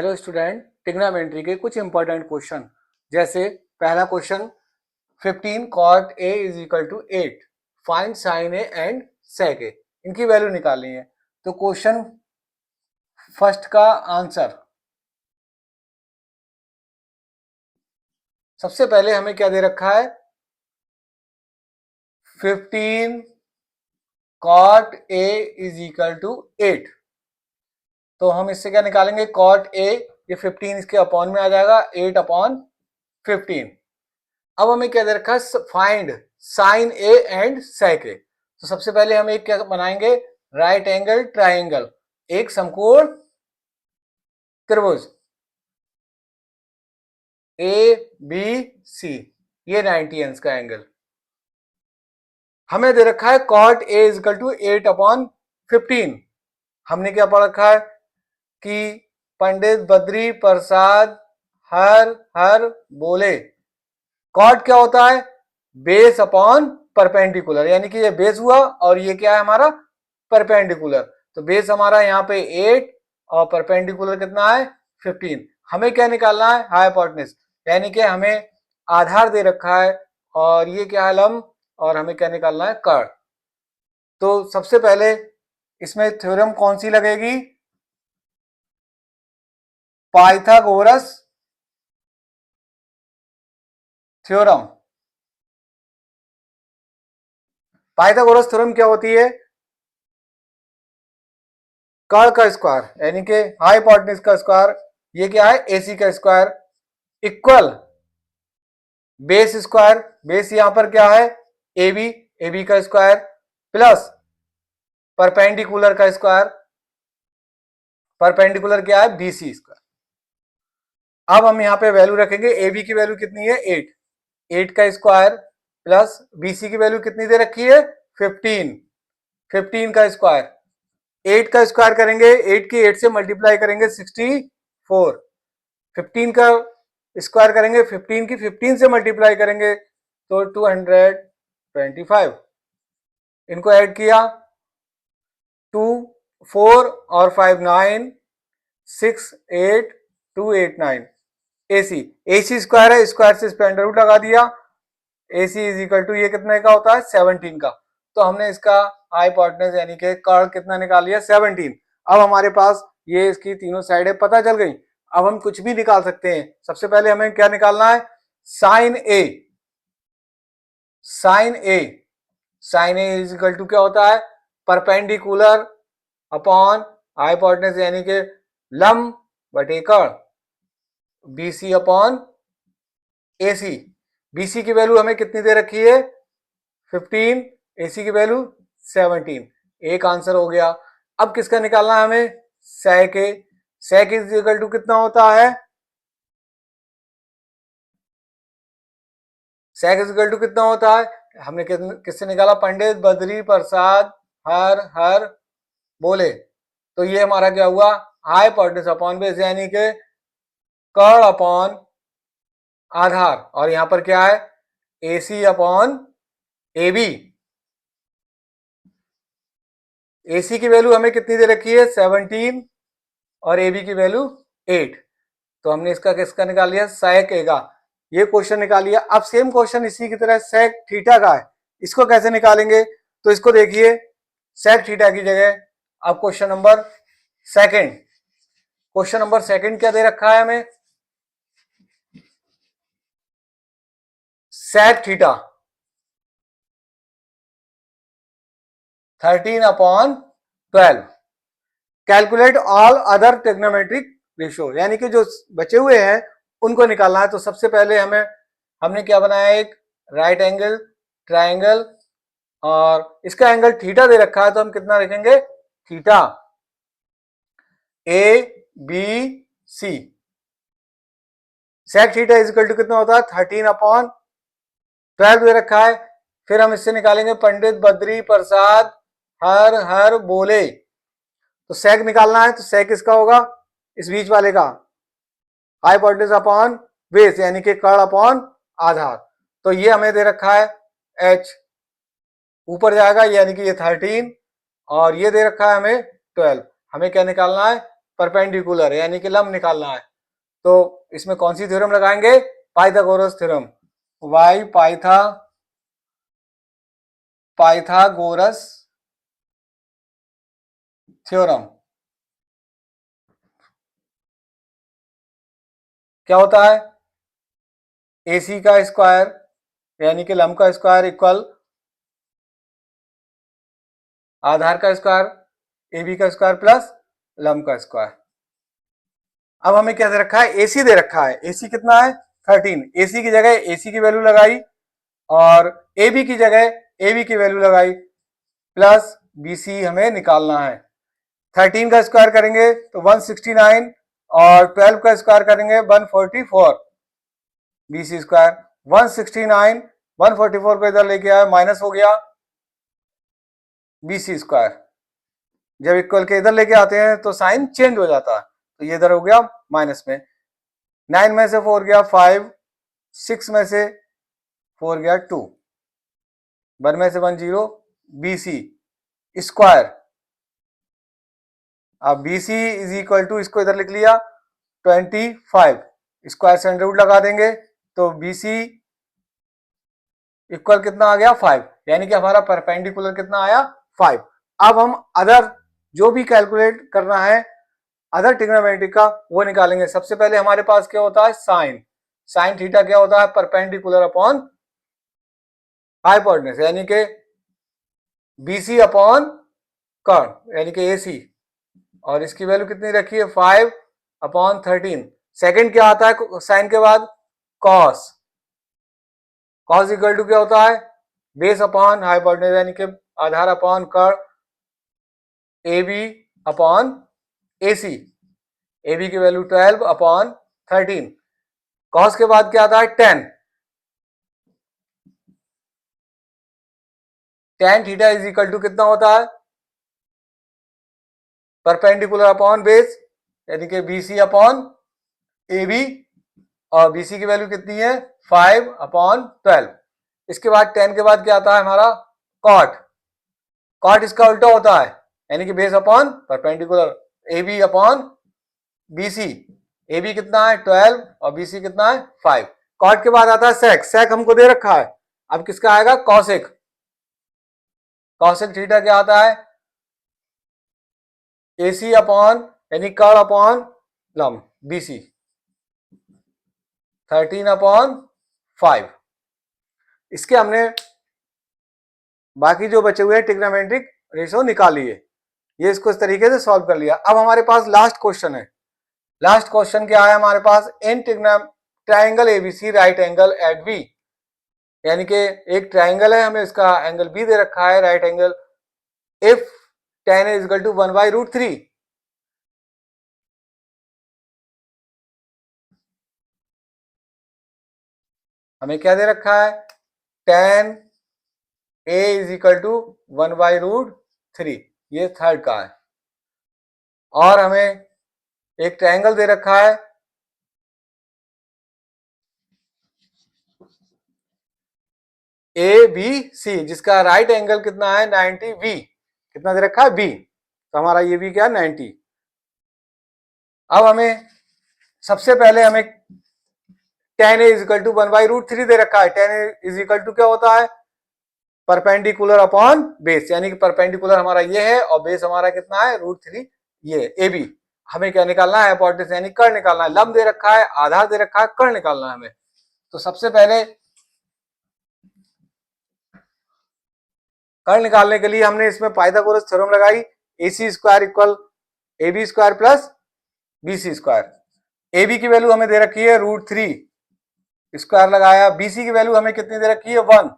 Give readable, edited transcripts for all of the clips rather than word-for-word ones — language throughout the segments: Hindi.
हेलो स्टूडेंट, ट्रिग्नोमेट्री के कुछ इंपॉर्टेंट क्वेश्चन। जैसे पहला question 15 cot a is equal to 8, find sine A and sec A. इनकी वैल्यू निकालनी है। तो क्वेश्चन फर्स्ट का आंसर, सबसे पहले हमें क्या दे रखा है, 15 cot a is equal to 8। तो हम इससे क्या निकालेंगे, cot a, ये 15 इसके अपॉन में आ जाएगा, 8 अपॉन 15। अब हमें क्या दे रखा है, find sine A and sec ए। तो सबसे पहले हम एक क्या बनाएंगे, राइट एंगल ट्राइंगल, एक समकोण त्रिभुज ए बी सी, ये 90 अंश का एंगल। हमें दे रखा है cot A is equal to 8 upon 15। हमने क्या पढ़ रखा है कि पंडित बद्री प्रसाद हर हर बोले। कॉट क्या होता है, बेस अपॉन परपेंडिकुलर, यानी कि ये बेस हुआ और ये क्या है हमारा, परपेंडिकुलर। तो बेस हमारा यहाँ पे 8 और परपेंडिकुलर कितना है, 15। हमें क्या निकालना है, हाइपोटेन्यूज, यानी कि हमें आधार दे रखा है और ये क्या है, लंब, और हमें क्या निकालना है, कर्ण। तो सबसे पहले इसमें थ्योरम कौन सी लगेगी, पाइथागोरस थ्योरम। पाइथागोरस थ्योरम क्या होती है, कर्ण का स्क्वायर यानी कि हाइपोटेन्यूज का स्क्वायर, ये क्या है, एसी का square, equal base square, base यहां पर क्या है, एबी, एबी का स्क्वायर, प्लस परपेंडिकुलर का स्क्वायर, परपेंडिकुलर क्या है, बीसी स्क्वायर। अब हम यहां पे वैल्यू रखेंगे, एबी की वैल्यू कितनी है, 8, 8 का स्क्वायर प्लस बीसी की वैल्यू कितनी दे रखी है, 15, 15 का स्क्वायर, 8 का स्क्वायर करेंगे, 8 की 8 से मल्टीप्लाई करेंगे 64, 15 का स्क्वायर करेंगे, 15 की 15 से मल्टीप्लाई करेंगे तो 225। इनको ऐड किया, 2 4 और 5 9 6 8 2 8 9, एसी, एसी स्क्वायर है, स्क्वायर से इसपे अंडर रूट लगा दिया, एसी इज इक्वल टू ये कितने का होता है, 17 का। तो हमने इसका हाइपोटेन्यूज यानी कि कर्ण कितना निकाल लिया, 17। अब हमारे पास ये इसकी तीनों साइडें पता चल गई। अब हम कुछ भी निकाल सकते हैं। सबसे पहले हमें क्या निकालना है, sine A, sine A, sine A is equal to क्या होता है, परपेंडिकुलर अपॉन हाइपोटेन्यूज यानी कि लंब बटे कर्ण, बीसी अपॉन एसी। बीसी की वैल्यू हमें कितनी दे रखी है, 15, एसी की वैल्यू 17। एक आंसर हो गया। अब किसका निकालना है हमें, सेक ए, सेक इज इक्वल टू कितना होता है, सेक इज इक्वल टू कितना होता है, हमने किससे निकाला, पंडित बद्री प्रसाद हर हर बोले। तो ये हमारा क्या हुआ, हाइपोटेन्यूज अपॉन बेस, यानी कि कर्ण अपॉन आधार, और यहां पर क्या है, एसी अपॉन एबी। एसी की वैल्यू हमें कितनी दे रखी है, 17, और एबी की वैल्यू 8। तो हमने इसका किसका निकाल लिया, सेक ए का। ये क्वेश्चन निकाल लिया। अब सेम क्वेश्चन इसी की तरह सेक थीटा का है, इसको कैसे निकालेंगे, तो इसको देखिए, सेक थीटा की जगह अब question number second, question number second क्या दे रखा है हमें, sec theta 13 upon 12, calculate all other trigonometric ratio, यानी कि जो बचे हुए हैं उनको निकालना है। तो सबसे पहले हमने क्या बनाया, एक राइट एंगल ट्राइंगल, और इसका एंगल थीटा दे रखा है, तो हम कितना रखेंगे, theta A B C, sec theta is equal to कितना होता है, 13 अपॉन 12 दे रखा है। फिर हम इससे निकालेंगे पंडित बद्री प्रसाद हर हर बोले। तो सेक निकालना है, तो सेक इसका होगा, इस बीच वाले का, हाइपोटेन्यूज अपॉन बेस यानी कि कर्ण अपॉन आधार। तो ये हमें दे रखा है एच, ऊपर जाएगा यानी कि ये 13, और ये दे रखा है हमें 12। हमें क्या निकालना है, परपेंडिकुलर यानी कि लंब निकालना है। तो इसमें कौन सी थ्योरम लगाएंगे? Pythagoras theorem. Why Pythagoras theorem क्या होता है? AC का स्क्वायर यानी कि लंब का स्क्वायर इक्वल आधार का स्क्वायर AB का स्क्वायर प्लस लंब का स्क्वायर। अब हमें क्या दे रखा है? AC दे रखा है। AC कितना है? 13। AC की जगह AC की वैल्यू लगाई और AB की जगह AB की वैल्यू लगाई प्लस BC हमें निकालना है। 13 का स्क्वायर करेंगे तो 169 और 12 का स्क्वायर करेंगे 144 BC स्क्वायर। 169 144 को इधर लेके आया माइनस हो गया BC स्क्वायर। जब इक्वल के इधर लेके आते हैं तो साइन चेंज हो जाता है, तो ये इधर हो गया माइनस में। 9 में से 4 गया 5, 6 में से 4 गया 2, 1 में से 1 0 BC स्क्वायर। अब BC इज इक्वल टू, इसको इधर लिख लिया 25, स्क्वायर से अंडर रूट लगा देंगे तो BC इक्वल कितना आ गया 5, यानी कि हमारा परपेंडिकुलर कितना आया 5। अब हम अदर जो भी कैलकुलेट करना है अदर ट्रिग्नोमेट्री का वो निकालेंगे। सबसे पहले हमारे पास क्या होता है? साइन। साइन थीटा क्या होता है? परपेंडिकुलर अपॉन हाइपोटेन्यूज यानी कि BC अपॉन कर्ण यानी कि AC, और इसकी वैल्यू कितनी रखी है? 5 अपॉन 13। सेकेंड क्या आता है साइन के बाद? कॉस। कॉस इक्वल टू क्या होता है? बेस अपॉन हाइपोटेन्यूज यानी कि आधार अपॉन कर्ण AB अपॉन AC। AB की वैल्यू 12 अपॉन 13। कॉस के बाद क्या आता है? 10। tan theta is equal to कितना होता है? परपेंडिकुलर अपॉन बेस यानी कि BC अपॉन AB, और BC की वैल्यू कितनी है? 5 अपॉन 12। इसके बाद 10 के बाद क्या आता है हमारा? कॉट। कॉट इसका उल्टा होता है यानी कि base upon perpendicular AB upon BC। AB कितना है? 12 और BC कितना है? 5। कॉट के बाद आता है सेक। सेक हमको दे रखा है, अब किसका आएगा? कॉसेक। कॉसेक थीटा क्या आता है? AC अपॉन यानी कर्ण अपॉन लंब BC 13 अपॉन 5। इसके हमने बाकी जो बचे हुए ट्रिग्नोमेट्रिक रेशो निकाल लिए, ये इसको इस तरीके से सॉल्व कर लिया। अब हमारे पास लास्ट क्वेश्चन है। लास्ट क्वेश्चन क्या है हमारे पास? In triangle ABC right angle at B, यानी कि एक ट्राइंगल है, हमें इसका एंगल B दे रखा है right angle. If tan A equal to 1/√3, हमें क्या दे रखा है? tan A is equal to 1/√3, ये थर्ड का है। और हमें एक ट्रायंगल दे रखा है ABC जिसका राइट एंगल कितना है? 90 B। कितना दे रखा है? B। तो हमारा ये भी क्या? 90। अब हमें सबसे पहले हमें tan A is equal to 1/√3 दे रखा है। tan A is equal to क्या होता है? परपेंडिकुलर अपॉन बेस, यानी कि परपेंडिकुलर हमारा ये है और बेस हमारा कितना है? √3 ये AB। हमें क्या निकालना है? हाइपोटेन्यूज यानी कर्ण निकालना है। लंब दे रखा है, आधार दे रखा है, कर्ण निकालना है हमें। तो सबसे पहले कर्ण निकालने के लिए हमने इसमें पाइथागोरस थ्योरम लगाई। AC square equal AB square plus BC square. AB की वैल्यू हमें दे रखी है √3, स्क्वायर लगाया। BC की वैल्यू हमें कितनी दे रखी है? 1,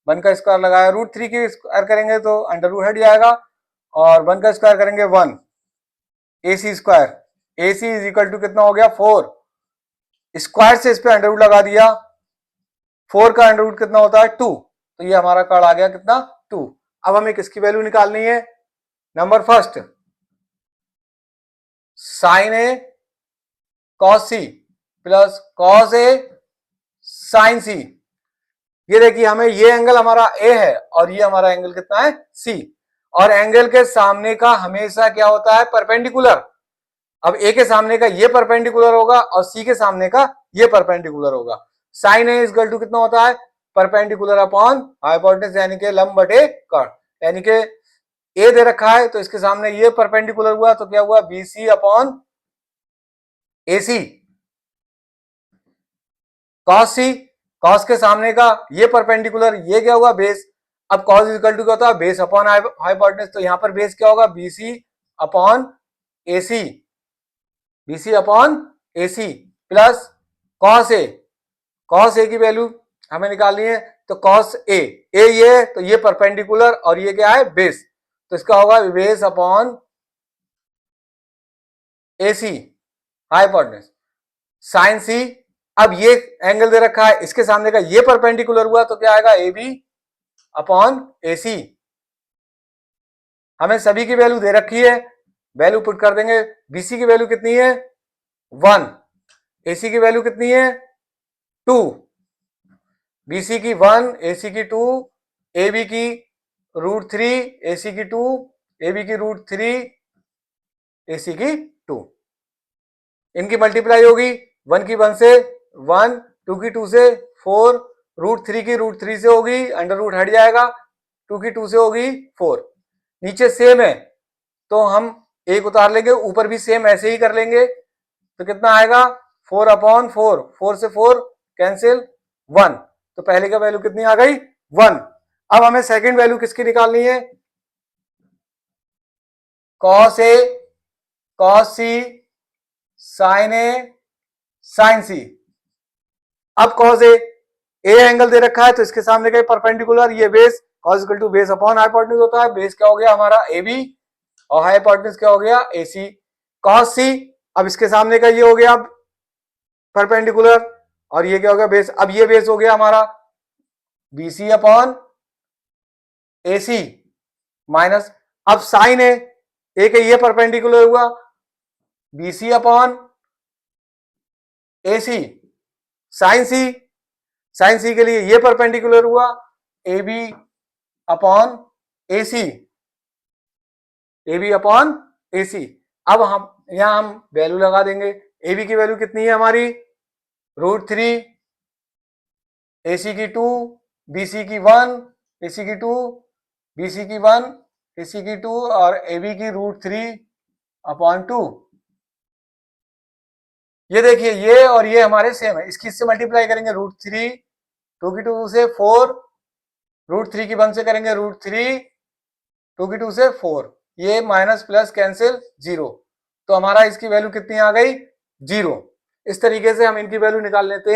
1 का स्क्वायर लगाया। √3 की स्क्वायर करेंगे तो अंडर रूट हट जाएगा और 1 का स्क्वायर करेंगे 1। AC square, AC is equal to कितना हो गया? 4। स्क्वायर से इस पे अंडर रूट लगा दिया, 4 का अंडर रूट कितना होता है? 2। तो ये हमारा कर्ण आ गया कितना? 2। अब हमें किसकी वैल्यू निकालनी है? Number first sine A cos C plus cos A sine C। ये देखिए हमें ये एंगल हमारा A है और ये हमारा एंगल कितना है? C। और एंगल के सामने का हमेशा क्या होता है? परपेंडिकुलर। अब ए के सामने का ये परपेंडिकुलर होगा और सी के सामने का ये परपेंडिकुलर होगा। साइन ए इक्वल टू कितना होता है, परपेंडिकुलर अपॉन हाइपोटेनस यानी कि लंब बटे कर्ण, यानी कि ए दे रखा है तो इसके सामने ये परपेंडिकुलर हुआ तो क्या हुआ, बीसी अपॉन एसी। कॉस सी, कॉस के सामने का ये परपेंडिकुलर, ये क्या हुआ, बेस। अब कॉस इक्वल टू क्या होता है, बेस अपॉन हाइपोटेनस, तो यहां पर बेस क्या होगा, BC upon AC, BC upon AC plus cos A, cos A की वैल्यू हमें निकालनी है तो कॉस ए, ये तो ये परपेंडिकुलर और ये क्या है, बेस, तो इसका होगा base upon AC hypotenuse. Sine C, अब ये एंगल दे रखा है, इसके सामने का ये परपेंडिकुलर हुआ तो क्या आएगा, ए बी अपॉन एसी। हमें सभी की वैल्यू दे रखी है, वैल्यू पुट कर देंगे। बीसी की वैल्यू कितनी है 1, एसी की वैल्यू कितनी है 2, बीसी की 1, एसी की 2, ए बी की √3, एसी की 2, ए बी की √3, एसी की 2। इनकी मल्टीप्लाई होगी, 1 की 1 से 1, 2 की 2 से 4, √3 की √3 से होगी, अंडर रूट हट जाएगा, 2 की 2 से होगी 4। नीचे सेम है तो हम एक उतार लेंगे, ऊपर भी सेम ऐसे ही कर लेंगे, तो कितना आएगा 4 अपॉन 4, 4 से 4 कैंसिल 1, तो पहले का वैल्यू कितनी आ गई 1। अब हमें सेकंड वैल्यू किसकी निकालनी है, cos A, cos C, sign A, sign C. अब कॉस ए एंगल दे रखा है तो इसके सामने का परपेंडिकुलर, ये base, cos equal to base upon hypotenuse होता है, बेस क्या हो गया हमारा ए बी और हाइपोटेनस क्या हो गया ए सी। कॉस सी, अब इसके सामने का ये हो गया परपेंडिकुलर और ये क्या हो गया बेस, अब ये बेस हो गया हमारा बीसी अपॉन एसी माइनस, अब साइन ए के ये परपेंडिकुलर हुआ BC upon AC, sine C, sine C के लिए ये परपेंडिकुलर हुआ A B upon AC, A B upon AC. अब हम यहां हम वैल्यू लगा देंगे, ए बी की वैल्यू कितनी है हमारी √3, एसी की 2, बीसी की 1, एसी की 2, बीसी की 1, एसी की 2 और ए बी की √3 अपॉन 2। ये देखिए ये और ये हमारे सेम है, इसकी इससे मल्टीप्लाई करेंगे √3, 2 की 2 से 4, √3 की 1 से करेंगे √3, 2 की 2 से 4, ये माइनस प्लस कैंसिल 0, तो हमारा इसकी वैल्यू कितनी आ गई 0। इस तरीके से हम इनकी वैल्यू निकाल लेते हैं।